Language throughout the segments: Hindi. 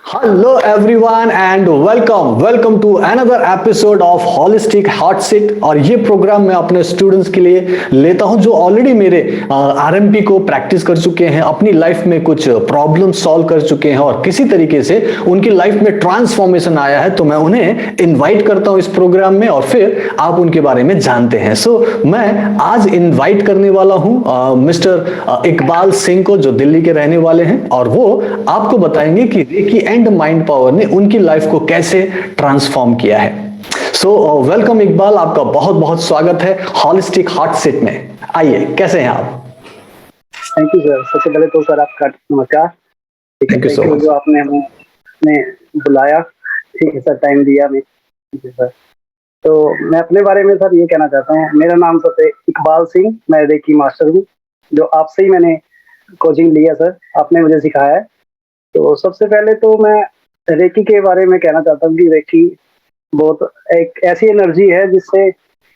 Hello everyone and welcome to another episode of Holistic Hot Seat। और ये प्रोग्राम मैं अपने स्टूडेंट्स के लिए लेता हूं जो ऑलरेडी मेरे आरएमपी को प्रैक्टिस कर चुके हैं, अपनी लाइफ में कुछ प्रॉब्लम सॉल्व कर चुके हैं और किसी तरीके से उनकी लाइफ में ट्रांसफॉर्मेशन आया है, तो मैं उन्हें इनवाइट करता हूं इस प्रोग्राम में और फिर आप उनके बारे में जानते हैं। मैं आज इनवाइट करने वाला हूं मिस्टर इकबाल सिंह को, जो दिल्ली के रहने वाले हैं, और वो आपको बताएंगे कि रेकी एंड माइंड पावर ने उनकी लाइफ को कैसे ट्रांसफॉर्म किया है। वेलकम इकबाल, आपका बहुत बहुत स्वागत है हॉलिस्टिक हॉट सीट में। आइए, कैसे हैं आप? Thank you sir. सबसे पहले तो सर आपका नमस्कार। थैंक यू सो मच जो आपने हमें बुलाया, ठीक है सर, टाइम दिया हमें। जी सर। तो मैं अपने बारे में सर ये कहना चाहता हूँ, मेरा नाम सर है इकबाल सिंह, मैं रेकी मास्टर हूँ, जो आपसे ही मैंने कोचिंग लिया सर, आपने मुझे सिखाया है। तो सबसे पहले तो मैं रेकी के बारे में कहना चाहता हूँ कि रेकी बहुत एक ऐसी एनर्जी है जिससे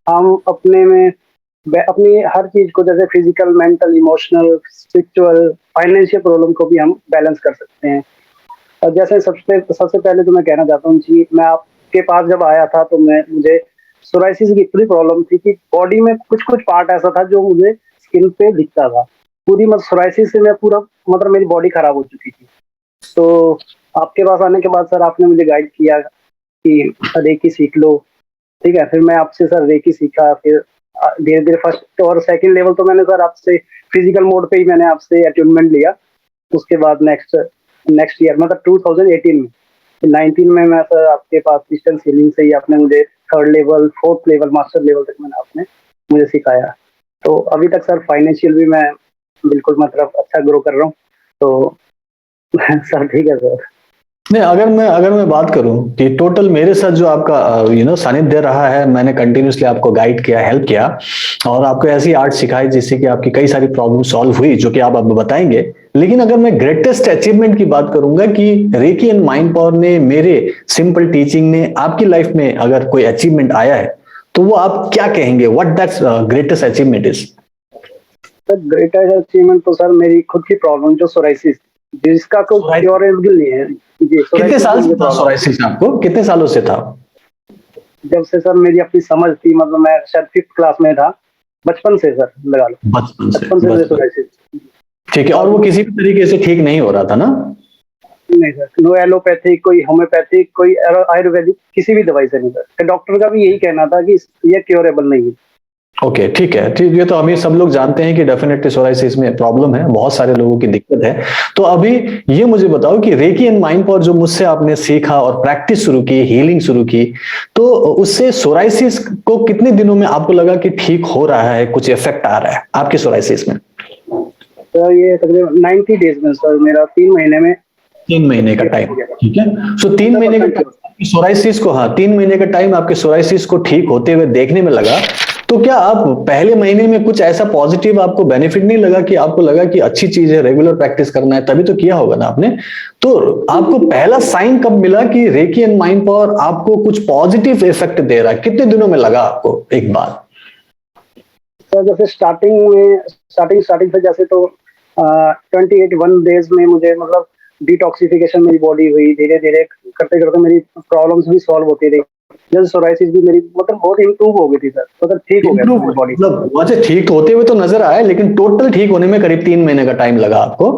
हम अपनी हर चीज को, जैसे physical, mental, emotional, spiritual, financial problem को भी हम बैलेंस कर सकते हैं। और जैसे सबसे पहले तो मैं कहना चाहता हूँ जी, मैं आपके पास जब आया था तो मुझे सोराइसिस की इतनी प्रॉब्लम थी कि बॉडी में कुछ कुछ पार्ट ऐसा था जो मुझे स्किन पे दिखता था। पूरी मतलब सोराइसिस से मैं पूरा मतलब मेरी बॉडी खराब हो चुकी थी। तो आपके पास आने के बाद सर आपने मुझे गाइड किया कि रेकी सीख लो, ठीक है। फिर मैं आपसे सर रेकी सीखा, फिर धीरे धीरे फर्स्ट और सेकंड लेवल तो मैंने सर आपसे फिजिकल मोड पे ही मैंने आपसे अट्यूनमेंट लिया। उसके बाद नेक्स्ट ईयर मतलब 2018 में 19 में मैं सर आपके पास डिस्टेंस हीलिंग से ही आपने मुझे third level, fourth level, master level तक आपने मुझे सिखाया। तो अभी तक सर फाइनेंशियल भी मैं बिल्कुल मतलब अच्छा ग्रो कर रहा हूँ। तो सर ठीक है सर। नहीं, अगर मैं बात करूं कि टोटल मेरे साथ जो आपका सानिध्य रहा है, मैंने कंटिन्यूसली आपको गाइड किया, हेल्प किया और आपको ऐसी आर्ट सिखाई जिससे कि आपकी कई सारी प्रॉब्लम सॉल्व हुई, जो कि आप अब बताएंगे। लेकिन अगर मैं ग्रेटेस्ट अचीवमेंट की बात करूंगा कि रेकी एंड माइंड पावर ने, मेरे सिंपल टीचिंग ने आपकी लाइफ में अगर कोई अचीवमेंट आया है तो वो आप क्या कहेंगे? What that's greatest achievement is? Sir greatest achievement तो सर मेरी खुद की प्रॉब्लम जो सोराइसिस, जिसका कोई क्योरेबल नहीं है जी। कितने साल से था सोराइसिस आपको? कितने सालों से था? जब से सर मेरी अपनी समझ थी, मतलब मैं शायद 5th क्लास में था, बचपन से सर लगा लो, बचपन से मुझे सोराइसिस। ठीक है। और वो किसी भी तरीके से ठीक नहीं हो रहा था ना? नहीं सर, नो एलोपैथिक, कोई होम्योपैथिक, कोई आयुर्वेदिक, किसी भी दवाई से नहीं सर। डॉक्टर का भी यही कहना था कि ये क्योरेबल नहीं है। ओके, ठीक है, ठीक। ये तो हम सब लोग जानते हैं कि डेफिनेटली सोराइसिस में प्रॉब्लम है, बहुत सारे लोगों की दिक्कत है। तो अभी ये मुझे बताओ कि रेकी एंड माइंड पावर जो मुझसे आपने सीखा और प्रैक्टिस शुरू की, हीलिंग शुरू की, तो उससे सोराइसिस को कितने दिनों में आपको लगा कि ठीक हो रहा है, कुछ इफेक्ट आ रहा है आपके सोराइसिस में? सर ये तकरीबन 90 डेज में सर, मेरा 3 महीने में। 3 महीने का टाइम, ठीक है। सो 3 महीने का टाइम सोराइसिस को, हाँ, 3 महीने का टाइम आपके सोराइसिस को ठीक होते हुए देखने में लगा। तो क्या आप पहले महीने में कुछ ऐसा पॉजिटिव आपको बेनिफिट नहीं लगा कि आपको लगा कि अच्छी चीज है, रेगुलर प्रैक्टिस करना है, तभी तो किया होगा ना आपने? तो आपको पहला साइन कब मिला कि रेकी एंड माइंड पावर आपको कुछ पॉजिटिव इफेक्ट दे रहा है? कितने दिनों में लगा आपको एक बार? सर जैसे स्टार्टिंग से जैसे तो 1 डेज में मुझे मतलब डिटॉक्सिफिकेशन मेरी बॉडी हुई, धीरे धीरे करते करते मेरी प्रॉब्लम्स भी सॉल्व होती रही। जैसे सोराइसिस भी मेरी मतलब बहुत इम्प्रूव हो गई थी सर, मतलब ठीक हो गया था मेरी बॉडी। मतलब वैसे ठीक होते हुए तो नजर आया, लेकिन टोटल ठीक होने में करीब 3 महीने का टाइम लगा आपको।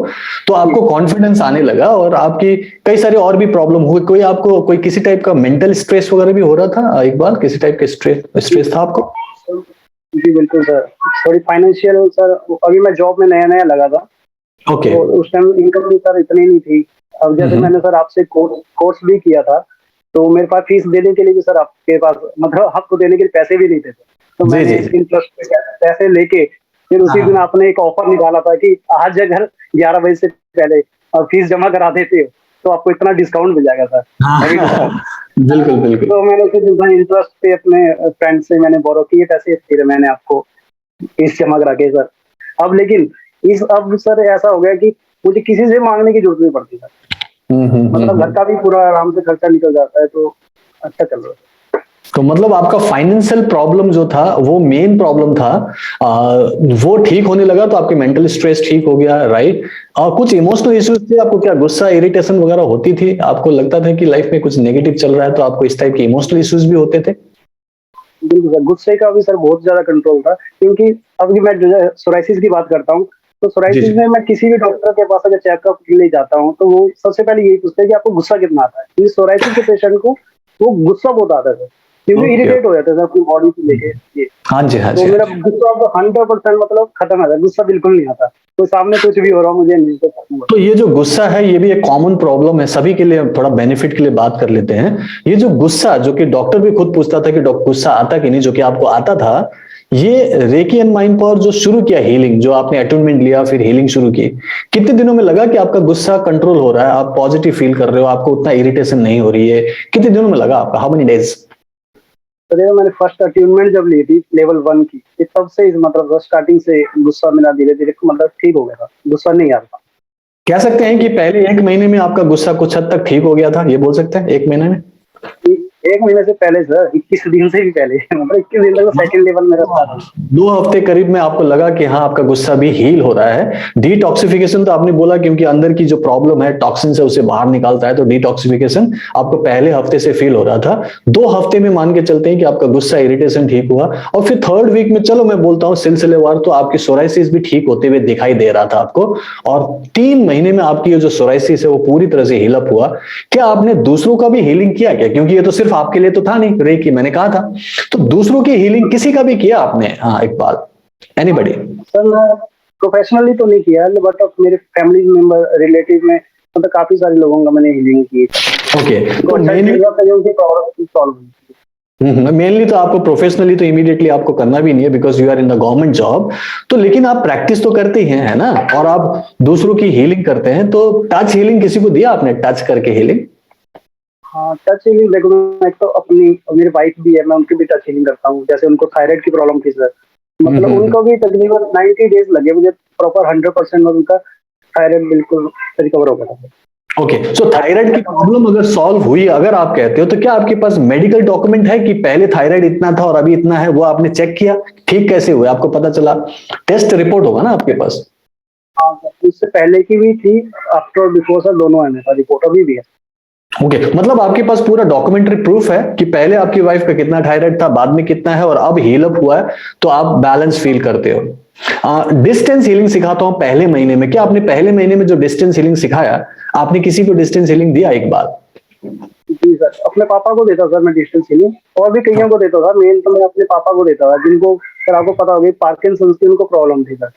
तो आपको कॉन्फिडेंस आने लगा और आपकी कई सारी और भी प्रॉब्लम हुई। कोई आपको कोई किसी टाइप का मेंटल स्ट्रेस वगैरह भी हो रहा था एक बार? किसी टाइप का स्ट्रेस था आपको? जी बिल्कुल सर। थोड़ी फाइनेंशियल सर, अभी मैं जॉब में नया नया लगा था। ओके। तो उस टाइम इनकम भी सर इतनी नहीं थी। अब जैसे मैंने सर आपसे कोर्स भी किया था, तो मेरे पास फीस देने के लिए भी सर आपके पास मतलब आपको देने के लिए पैसे भी नहीं थे। तो मैंने इंटरेस्ट पे पैसे लेके फिर उसी दिन आपने एक ऑफर निकाला था कि आज अगर 11 बजे से पहले फीस जमा करा देते हो तो आपको इतना डिस्काउंट मिल जाएगा सर। बिल्कुल बिल्कुल। तो मैंने फिर इंटरेस्ट पे अपने फ्रेंड से मैंने बोरो किए पैसे, फिर मैंने आपको फीस जमा करा के सर। अब लेकिन अब सर ऐसा हो गया कि मुझे किसी से मांगने की जरूरत नहीं पड़ती सर। मतलब घर का भी पूरा आराम से खर्चा निकल जाता है, तो अच्छा चल रहा है। तो मतलब आपका फाइनेंशियल प्रॉब्लम जो था वो मेन प्रॉब्लम था, वो ठीक होने लगा तो आपकी मेंटल स्ट्रेस ठीक हो गया, राइट? और कुछ इमोशनल इश्यूज थे आपको, क्या गुस्सा इरिटेशन वगैरह होती थी? आपको लगता था कि लाइफ में कुछ नेगेटिव चल रहा है तो आपको इस टाइप के इमोशनल इश्यूज भी होते थे? बिल्कुल सर, गुस्से का भी सर बहुत ज्यादा कंट्रोल था, क्योंकि अभी मैं जो है सोराइसिस की बात करता हूँ, तो जी सोराइसिस जी। में मैं किसी भी डॉक्टर के पास अगर चेकअप के लिए जाता हूँ तो वो सबसे पहले यही पूछते हैं कि आपको गुस्सा कितना आता है, क्योंकि सोराइसिस के पेशेंट को वो गुस्सा बहुत आता है सर, क्योंकि ओके। इरिटेट हो जाता है सर अपनी बॉडी को लेके ये। हाँ जी, हाँ तो जी, हाँ मेरा जी। गुस्सा अब 100% मतलब खत्म है सर, गुस्सा बिल्कुल नहीं आता, तो सामने कुछ भी हो रहा हो मुझे नहीं तो खत्म हो तो ये जो गुस्सा है ये भी एक कॉमन प्रॉब्लम है सभी के लिए, थोड़ा बेनिफिट के लिए बात कर लेते हैं। ये जो गुस्सा, जो कि डॉक्टर भी खुद पूछता था कि डॉक्टर गुस्सा आता कि नहीं, जो कि आपको आता था, ये रेकी एंड माइंड पावर जो शुरू किया हीलिंग, जो आपने अटूनमेंट लिया फिर हीलिंग शुरू की, कितने दिनों में लगा कि आपका गुस्सा कंट्रोल हो रहा है, आप पॉजिटिव फील कर रहे हो, आपको उतना इरिटेशन नहीं हो रही है? कितने दिनों में लगा आपका, हाउ मेनी डेज? तो देखो, मैंने फर्स्ट अट्यूनमेंट जब ली थी लेवल 1 की, ये तब से मतलब स्टार्टिंग से गुस्सा मेरा धीरे धीरे मतलब ठीक हो गया था, गुस्सा नहीं आ रहा कह सकते हैं कि पहले 1 महीने में आपका गुस्सा कुछ हद तक ठीक हो गया था, ये बोल सकते हैं 1 महीने में? था। 1 महीने से पहले सर, 21 दिन से भी पहले मतलब 21 दिन तक तो सेकंड लेवल मेरा स्टार्ट हो 2 हफ्ते करीब में आपको लगा कि हाँ आपका गुस्सा भी हील हो रहा है। डिटॉक्सिफिकेशन तो आपने बोला क्योंकि अंदर की जो प्रॉब्लम है टॉक्सिन से उसे बाहर निकालता है, तो डिटॉक्सिफिकेशन आपको पहले हफ्ते से फील हो रहा था। 2 हफ्ते में मान के चलते हैं कि आपका गुस्सा इरिटेशन ठीक हुआ, और फिर थर्ड वीक में, चलो मैं बोलता हूँ सिलसिलेवार, तो आपकी सोराइसिस भी ठीक होते हुए दिखाई दे रहा था आपको। और 3 महीने में आपकी ये जो सोराइसिस है वो पूरी तरह से हील अप हुआ। क्या आपने दूसरों का भी हीलिंग किया क्या? क्योंकि ये तो सिर्फ आपके लिए तो था नहीं, रे की मैंने कहा था, तो दूसरों की हीलिंग किसी का भी किया आपने? हाँ, इकबाल, एनीबडी? सर, मैं प्रोफेशनली तो नहीं किया, बट मेरे फैमिली मेंबर रिलेटिव में मतलब काफी सारे लोगों का मैंने हीलिंग की, ओके। उनको तो अच्छा मेनली, फील हुआ था, उनकी प्रॉब्लम सॉल्व हुई। मेनली तो आपको प्रोफेशनली तो इमीडिएटली आपको करना भी नहीं है because you are in the government job, तो लेकिन आप प्रैक्टिस तो करते ही हैं, है ना? और आप दूसरों की हीलिंग करते हैं, तो टच हीलिंग किसी को दिया आपने, टच करके हीलिंग? हाँ, टच हीलिंग देखो, मैं एक तो अपनी मेरी वाइफ भी है, मैं उनकी भी टच हीलिंग करता हूँ, जैसे उनको थायराइड की प्रॉब्लम थी सर, मतलब हम्म। उनको भी तकरीबन 90 डेज लगे मुझे, प्रॉपर 100% में उनका थायराइड बिल्कुल रिकवर हो गया था। ओके, सो थायराइड की प्रॉब्लम अगर सॉल्व हुई, अगर आप कहते हो, तो क्या आपके पास मेडिकल डॉक्यूमेंट है कि पहले थायराइड इतना था और अभी इतना है? वो आपने चेक किया, ठीक कैसे हुआ आपको पता चला? टेस्ट रिपोर्ट होगा ना आपके पास? हाँ सर, इससे पहले की भी थी, आफ्टर और बिफोर सर दोनों है, मेरे पास रिपोर्ट अभी भी है। ओके, मतलब आपके पास पूरा डॉक्यूमेंट्री प्रूफ है कि पहले आपकी वाइफ का कितना थायराइड था, बाद में कितना है, और अब हील अप हुआ है, तो आप बैलेंस फील करते हो। डिस्टेंस हीलिंग सिखाता हूं पहले महीने में, क्या आपने पहले महीने में जो डिस्टेंस हीलिंग सिखाया, आपने किसी को डिस्टेंस हीलिंग दिया एक बार? जी सर, अपने पापा को देता सर मैं डिस्टेंस हीलिंग, और भी कईयों को देता था, मेन तो मैं अपने पापा को देता था, जिनको सर आपको पता होगी पार्किंसंस की उनको प्रॉब्लम थी सर।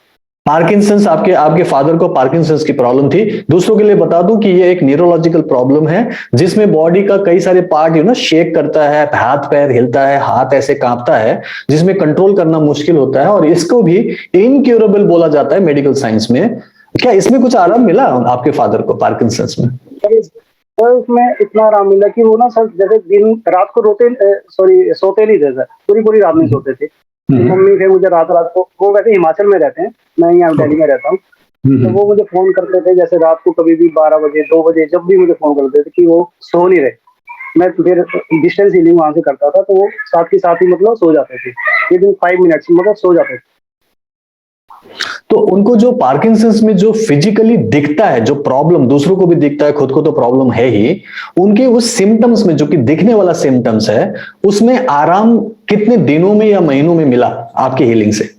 पार्किंसंस, आपके आपके फादर को पार्किंसंस की प्रॉब्लम थी। दूसरों के लिए बता दूं कि ये एक न्यूरोलॉजिकल प्रॉब्लम है, जिसमें बॉडी का कई सारे पार्ट शेक करता है, हाथ पैर हिलता है, हाथ ऐसे कांपता है, जिसमें कंट्रोल करना मुश्किल होता है, और इसको भी इनक्यूरेबल बोला जाता है मेडिकल साइंस में। क्या इसमें कुछ आराम मिला आपके फादर को पार्किंसंस में? सर उसमें इतना आराम मिला कि वो ना सर, जैसे दिन रात को रोते, सॉरी सोते नहीं थे सर, पूरी पूरी रात नहीं सोते थे। हम्म। मम्मी फिर मुझे रात रात को, वो वैसे हिमाचल में रहते हैं, मैं यहाँ दिल्ली में रहता हूँ, तो वो मुझे फोन करते थे, जैसे रात को कभी भी 12 बजे 2 बजे जब भी मुझे फोन करते थे कि वो सो नहीं रहे, मैं फिर डिस्टेंस हीलिंग वहां से करता था, तो वो साथ के साथ ही मतलब सो जाते थे, विद इन 5 मिनट्स मतलब सो जाते थे। तो उनको जो पार्किंसंस में जो फिजिकली दिखता है, जो प्रॉब्लम दूसरों को भी दिखता है, खुद को तो प्रॉब्लम है ही, उनके उस सिम्टम्स में, जो कि दिखने वाला सिम्टम्स है, उसमें आराम कितने दिनों में या महीनों में मिला आपकी हीलिंग से?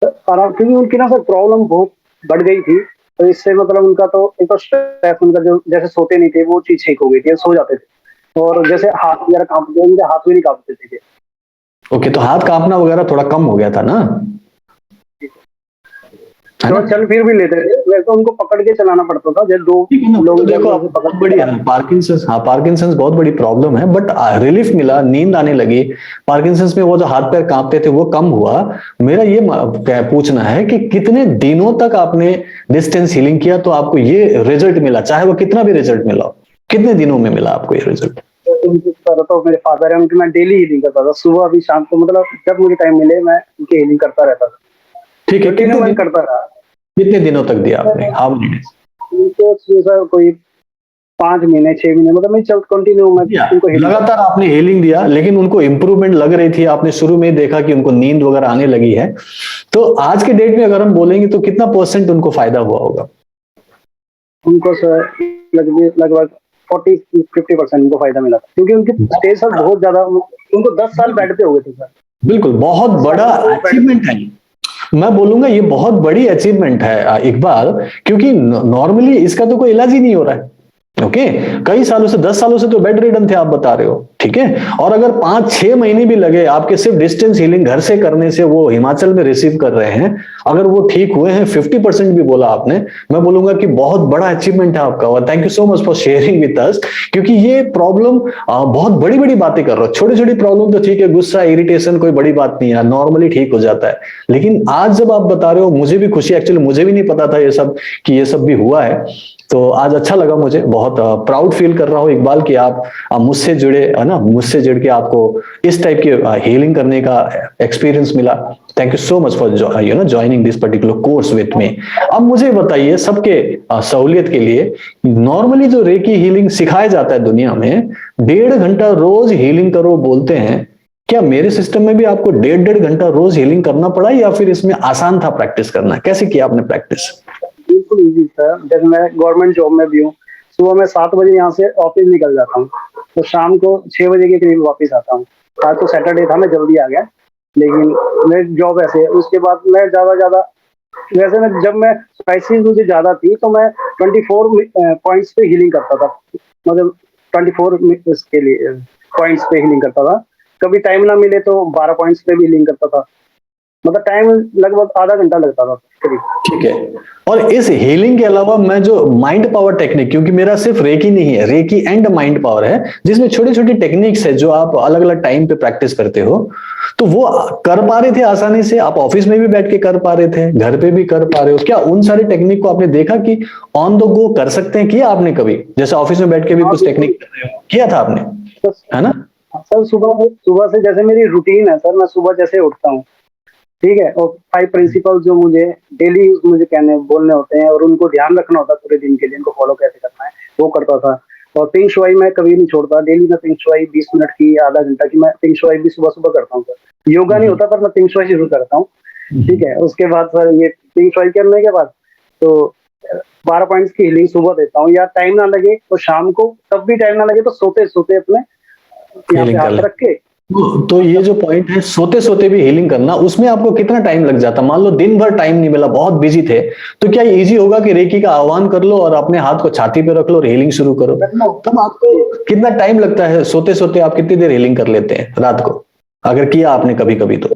आराम, क्योंकि उनकी ना सर प्रॉब्लम बहुत बढ़ गई थी, तो इससे मतलब उनका तो एक तो स्ट्रेस, उनका जो जैसे सोते नहीं थे वो चीज ठीक हो गई थी, सो जाते थे, और जैसे हाथ वगैरह कांपते, उनके हाथ भी नहीं कांपते थे। ओके, तो हाथ कांपना वगैरह थोड़ा कम हो गया था ना, है तो ना? चल फिर भी लेते थे, वैसे तो उनको पकड़ के चलाना पड़ता था, जब दो ठीक है ना, तो लोग जब देखो आप, वैसे पकड़ बहुत के बड़ी चलाते पार्किंसंस, हाँ पार्किंसंस बहुत बड़ी प्रॉब्लम है, बट रिलीफ मिला, नींद आने लगी, पार्किंसंस में वो जो हाथ पैर कांपते थे वो कम हुआ। मेरा ये पूछना है कि कितने दिनों तक आपने डिस्टेंस हीलिंग किया तो आपको ये रिजल्ट मिला, चाहे वो कितना भी रिजल्ट मिला हो, कितने दिनों में मिला आपको ये रिजल्ट? उनके सारा तो मेरे फादर है, उनकी मैं डेली हीलिंग करता था, सुबह भी शाम को, मतलब जब मुझे टाइम मिले मैं उनकी हीलिंग करता रहता था, ठीक है, कंटिन्यू मैं करता रहा। कितने दिनों तक दिया आपने, हाउ मेनी डेज? उनको सर कोई 5 महीने 6 महीने मतलब मैं चल कंटिन्यू मैं उनको healing लगातार आपने हीलिंग दिया, लेकिन उनको इम्प्रूवमेंट लग रही थी, आपने शुरू में ही देखा कि उनको नींद वगैरह आने लगी है। तो आज के डेट में अगर हम बोलेंगे तो कितना % उनको फायदा हुआ होगा? उनको सर लगभग 40-50% उनको फायदा मिला था, क्योंकि उनकी स्टेज सर बहुत ज्यादा, उनको 10 साल बेड पे हो गए थे सर। बिल्कुल, बहुत बड़ा अचीवमेंट है। मैं बोलूंगा ये बहुत बड़ी अचीवमेंट है इकबाल, क्योंकि नॉर्मली इसका तो कोई इलाज ही नहीं हो रहा है। ओके, कई सालों से 10 सालों से तो बेड रिडन थे आप बता रहे हो, ठीक है। और अगर 5-6 महीने भी लगे आपके सिर्फ डिस्टेंस हीलिंग घर से करने से, वो हिमाचल में रिसीव कर रहे हैं, अगर वो ठीक हुए हैं 50% भी बोला आपने, मैं बोलूंगा कि बहुत बड़ा अचीवमेंट है आपका। और thank you so much for sharing with us, क्योंकि ये प्रॉब्लम बहुत बड़ी बड़ी बातें कर रहे हो। छोटी छोटी प्रॉब्लम तो ठीक है, गुस्सा इरिटेशन कोई बड़ी बात नहीं है, नॉर्मली ठीक हो जाता है। लेकिन आज जब आप बता रहे हो, मुझे भी खुशी, एक्चुअली मुझे भी नहीं पता था ये सब कि ये सब भी हुआ है। तो आज अच्छा लगा, मुझे बहुत प्राउड फील कर रहा हूँ इकबाल कि आप मुझसे जुड़े, है ना, मुझसे जुड़ के आपको इस टाइप की हीलिंग करने का एक्सपीरियंस मिला। Thank you so much for joining this particular course with me. अब मुझे बताइए, सबके सहूलियत के लिए, नॉर्मली जो रेकी हीलिंग सिखाया जाता है दुनिया में, 1.5 घंटा रोज हीलिंग करो बोलते हैं, क्या मेरे सिस्टम में भी आपको 1.5 घंटा रोज हीलिंग करना पड़ा, या फिर इसमें आसान था प्रैक्टिस करना? कैसे किया आपने प्रैक्टिस? बिल्कुल इजी सर। जैसे मैं गवर्नमेंट जॉब में भी हूँ, सुबह मैं 7 बजे यहाँ से ऑफिस निकल जाता हूँ, तो शाम को 6 बजे के करीब वापस आता हूँ। आज तो सैटरडे था, मैं जल्दी आ गया, लेकिन मेरी जॉब ऐसे है। उसके बाद मैं ज्यादा वैसे मैं जब मैं स्पाइसेस मुझे ज्यादा थी तो मैं 24 पॉइंट्स पे हीलिंग करता था, मतलब 24 मिनट्स के लिए पॉइंट्स पे हीलिंग करता था। कभी टाइम ना मिले तो 12 पॉइंट्स पे भी हीलिंग करता था, मतलब टाइम लगभग आधा घंटा लगता था करीब। ठीक है। और इस हीलिंग के अलावा मैं जो माइंड पावर टेक्निक, क्योंकि मेरा सिर्फ रेकी नहीं है, रेकी एंड माइंड पावर है, जिसमें छोटी छोटी टेक्निक्स है जो आप अलग अलग टाइम पे प्रैक्टिस करते हो, तो वो कर पा रहे थे आसानी से? आप ऑफिस में भी बैठ के कर पा रहे थे, घर पे भी कर पा रहे हो? क्या उन सारी टेक्निक को आपने देखा कि ऑन द गो कर सकते हैं? किया आपने कभी? जैसे ऑफिस में बैठ के भी कुछ टेक्निक कर रहे हो, किया था आपने, है ना? सर सुबह से जैसे मेरी रूटीन है सर, मैं सुबह जैसे उठता हूँ, ठीक है, और 5 प्रिंसिपल जो मुझे डेली मुझे बोलने होते हैं और उनको ध्यान रखना होता है पूरे दिन के लिए, इनको फॉलो कैसे करना है, वो करता था। और पिंक शुआई मैं कभी नहीं छोड़ता, डेली मैं पिंक शुआई 20 मिनट की, आधा घंटा की, मैं पिंक शुआई भी सुबह सुबह करता हूँ सर। योगा नहीं होता पर मैं पिंक शुआई जरूर करता हूँ, ठीक है। उसके बाद सर ये पिंक शुआई करने के बाद तो 12 पॉइंट्स की हीलिंग सुबह देता हूँ, या टाइम ना लगे तो शाम को, तब भी टाइम ना लगे तो सोते सोते अपने यहाँ पे हाथ रख के। तो ये जो पॉइंट है सोते सोते भी हीलिंग करना, उसमें आपको कितना टाइम लग जाता? मान लो दिन भर टाइम नहीं मिला, बहुत बिजी थे, तो क्या ये इजी होगा कि रेकी का आह्वान कर लो और अपने हाथ को छाती पे रख लो और हीलिंग शुरू करो? तब आपको कितना टाइम लगता है? सोते सोते आप कितनी देर हीलिंग कर लेते हैं रात को, अगर किया आपने कभी कभी? तो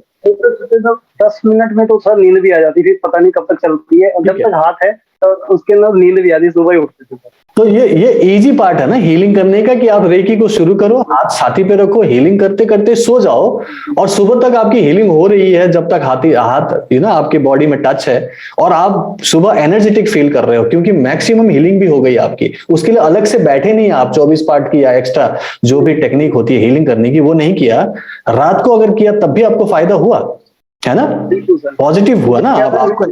10 मिनट में तो सर नींद भी आ जाती थी, पता नहीं कब तक चलती है, और जब तक हाथ है तो उसके अंदर नींद भी आती, सुबह ही उठते थे। तो ये इजी पार्ट है ना हीलिंग करने का, कि आप रेकी को शुरू करो, हाथ छाती पे रखो, हीलिंग करते करते सो जाओ, और सुबह तक आपकी हीलिंग हो रही है, जब तक हाथ आपके बॉडी में टच है, और आप सुबह एनर्जेटिक फील कर रहे हो, क्योंकि मैक्सिमम हीलिंग भी हो गई आपकी। उसके लिए अलग से बैठे नहीं आप 24 पार्ट की या एक्स्ट्रा जो भी टेक्निक होती है हीलिंग करने की, वो नहीं किया। रात को अगर किया तब भी आपको फायदा हुआ, है ना? पॉजिटिव हुआ ना आपको?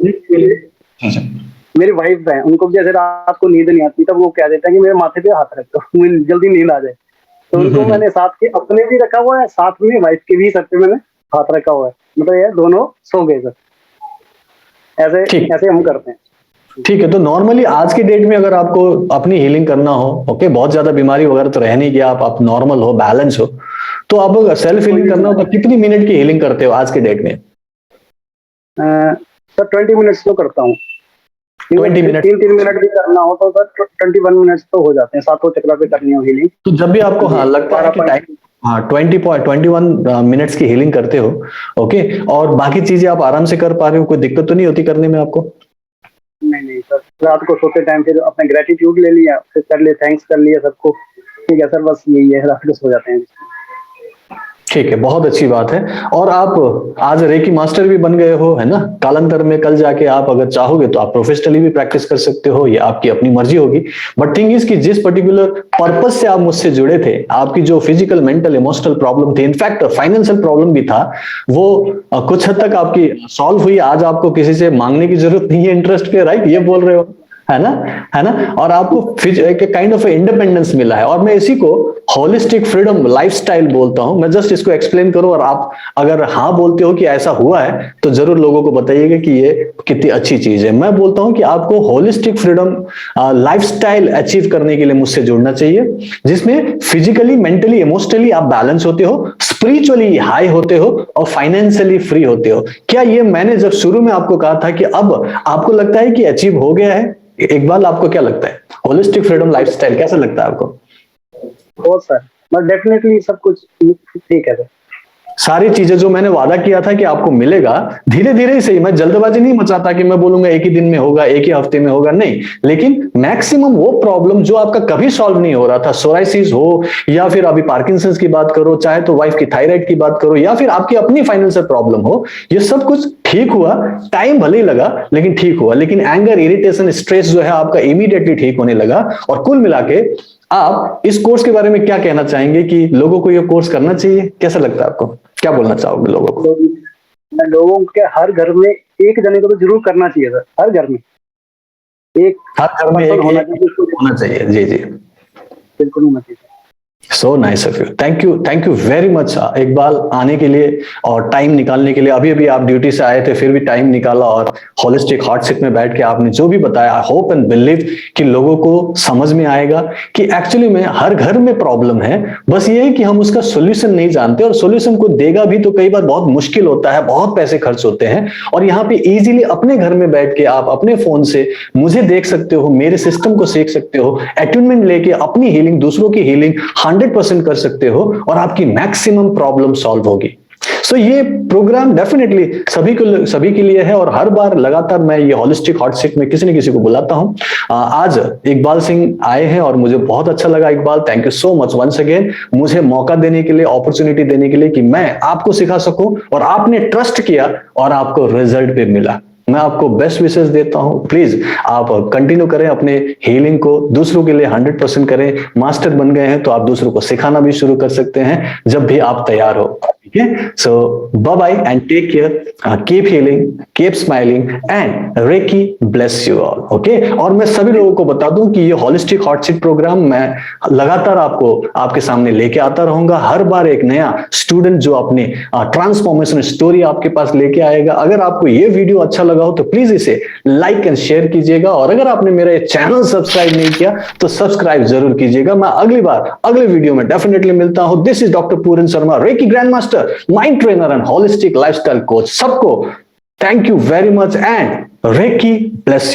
मेरी वाइफ है, उनको जैसे रात को नींद नहीं आती, तब वो कह देता है कि मेरे माथे पे हाथ रख दो, मुझे जल्दी नींद आ जाए। तो उनको मैंने साथ के अपने भी रखा हुआ है, साथ में वाइफ के भी सर पे मैंने हाथ रखा हुआ है, मतलब ये दोनों सो गए सर। ऐसे हम करते हैं। ठीक है। तो नॉर्मली आज के डेट में अगर आपको अपनी हीलिंग करना हो, ओके, बहुत ज्यादा बीमारी वगैरह तो रह नहीं गया, आप नॉर्मल हो, बैलेंस हो, तो आप सेल्फ हीलिंग करना हो तो कितनी मिनट की हीलिंग करते हो आज के डेट में? सर 20 मिनट्स तो करता हूँ। 20 मिनट, 3 मिनट भी करना हो तो सर 21 मिनट्स तो हो जाते हैं, 7 चक्र पे करनी हो हीलिंग। तो जब भी आपको लगता है कि टाइम 21 मिनट्स की हीलिंग करते हो, ओके, और बाकी चीजें आप आराम से कर पा रहे हो, कोई दिक्कत तो नहीं होती करने में आपको? नहीं सर, रात को सोते टाइम फिर अपने ग्रेटिट्यूड ले लिया, फिर कर लिए, थैंक्स कर लिया सबको, ठीक है सर, बस यही है, रात को सो जाते हैं। ठीक है, बहुत अच्छी बात है। और आप आज रेकी मास्टर भी बन गए हो, है ना? कालांतर में कल जाके आप अगर चाहोगे तो आप प्रोफेशनली भी प्रैक्टिस कर सकते हो, ये आपकी अपनी मर्जी होगी। बट थिंग इज कि जिस पर्टिकुलर पर्पस से आप मुझसे जुड़े थे, आपकी जो फिजिकल, मेंटल, इमोशनल प्रॉब्लम थी, इनफैक्ट फाइनेंशियल प्रॉब्लम भी था, वो कुछ हद तक आपकी सॉल्व हुई। आज आपको किसी से मांगने की जरूरत नहीं है इंटरेस्ट पे, राइट? ये बोल रहे हो, है ना, है ना। और आपको एक काइंड ऑफ इंडिपेंडेंस मिला है, और मैं इसी को होलिस्टिक फ्रीडम लाइफस्टाइल बोलता हूं। मैं जस्ट इसको एक्सप्लेन करूं, और आप अगर हाँ बोलते हो कि ऐसा हुआ है तो जरूर लोगों को बताइएगा कि ये कितनी अच्छी चीज है। मैं बोलता हूं कि आपको होलिस्टिक फ्रीडम लाइफस्टाइल अचीव करने के लिए मुझसे जुड़ना चाहिए, जिसमें फिजिकली, मेंटली, इमोशनली आप बैलेंस होते हो, स्पिरिचुअली हाई होते हो, और फाइनेंशियली फ्री होते हो। क्या ये मैंने जब शुरू में आपको कहा था कि अब आपको लगता है कि अचीव हो गया है? एक बार आपको क्या लगता है होलिस्टिक फ्रीडम लाइफस्टाइल कैसा लगता है आपको? बहुत सर, बट डेफिनेटली सब कुछ ठीक है सर। सारी चीजें जो मैंने वादा किया था कि आपको मिलेगा, धीरे धीरे ही सही। मैं जल्दबाजी नहीं मचाता कि मैं बोलूंगा एक ही दिन में होगा, एक ही हफ्ते में होगा, नहीं। लेकिन मैक्सिमम वो प्रॉब्लम जो आपका कभी सॉल्व नहीं हो रहा था, सोराइसिस हो या फिर अभी पार्किंसंस की बात करो, चाहे तो वाइफ की थायराइड की बात करो, या फिर आपकी अपनी फाइनेंशियल प्रॉब्लम हो, ये सब कुछ ठीक हुआ। टाइम भले ही लगा लेकिन ठीक हुआ। लेकिन एंगर, इरिटेशन, स्ट्रेस जो है आपका इमीडिएटली ठीक होने लगा। और कुल मिला के आप इस कोर्स के बारे में क्या कहना चाहेंगे कि लोगों को ये कोर्स करना चाहिए? कैसा लगता है आपको? क्या बोलना चाहोगे लोगों को? लोगों के हर घर में एक जने को तो जरूर करना चाहिए सर। हर घर में एक हर घर में person एक होना होना चाहिए। जी जी, बिल्कुल होना चाहिए। So nice of you. Thank you very much Iqbal, आने के लिए और टाइम निकालने के लिए। अभी अभी आप ड्यूटी से आए थे, फिर भी टाइम निकाला, और होलिस्टिक हॉट सीट में बैठ के आपने जो भी बताया, आई होप एंड बिलीव कि लोगों को समझ में आएगा कि एक्चुअली में हर घर में प्रॉब्लम है। बस ये है कि हम उसका सोल्यूशन नहीं जानते, और सोल्यूशन को देगा भी तो कई बार बहुत मुश्किल होता है, बहुत पैसे खर्च होते हैं। और यहाँ पे इजीली अपने घर में बैठ के आप अपने फोन से मुझे देख सकते हो, मेरे सिस्टम को सीख सकते हो, अटैचमेंट लेके अपनी हीलिंग, दूसरों की हीलिंग 100% कर सकते हो, और आपकी मैक्सिमम प्रॉब्लम सॉल्व होगी। सो ये प्रोग्राम डेफिनेटली सभी के लिए है, और हर बार लगातार मैं ये होलिस्टिक हॉट सीट में किसी न किसी को बुलाता हूं। आज इकबाल सिंह आए हैं और मुझे बहुत अच्छा लगा। Iqbal, thank you so much once again, मुझे मौका देने के लिए, अपॉर्चुनिटी देने के लिए कि मैं आपको सिखा सकूं, और आपने ट्रस्ट किया और आपको रिजल्ट भी मिला। मैं आपको बेस्ट विशेस देता हूं। प्लीज आप कंटिन्यू करें अपने हीलिंग को, दूसरों के लिए 100% करें। मास्टर बन गए हैं तो आप दूसरों को सिखाना भी शुरू कर सकते हैं जब भी आप तैयार हो। ठीक है, so bye bye and take care, keep healing, keep smiling, and reiki bless you all. Okay, और मैं सभी लोगों को बता दूं कि ये होलिस्टिक हॉट सीट प्रोग्राम मैं लगातार आपको आपके सामने लेके आता रहूंगा। हर बार एक नया स्टूडेंट जो अपने ट्रांसफॉर्मेशन स्टोरी आपके पास लेके आएगा। अगर आपको ये वीडियो अच्छा लगा हो तो प्लीज इसे लाइक एंड शेयर कीजिएगा, और अगर आपने मेरा चैनल सब्सक्राइब नहीं किया तो सब्सक्राइब जरूर कीजिएगा। मैं अगली बार अगले वीडियो में डेफिनेटली मिलता हूं। This is doctor Puran Sharma, reiki grand master, mind trainer and holistic lifestyle coach. सबको thank you very much, and reiki bless you.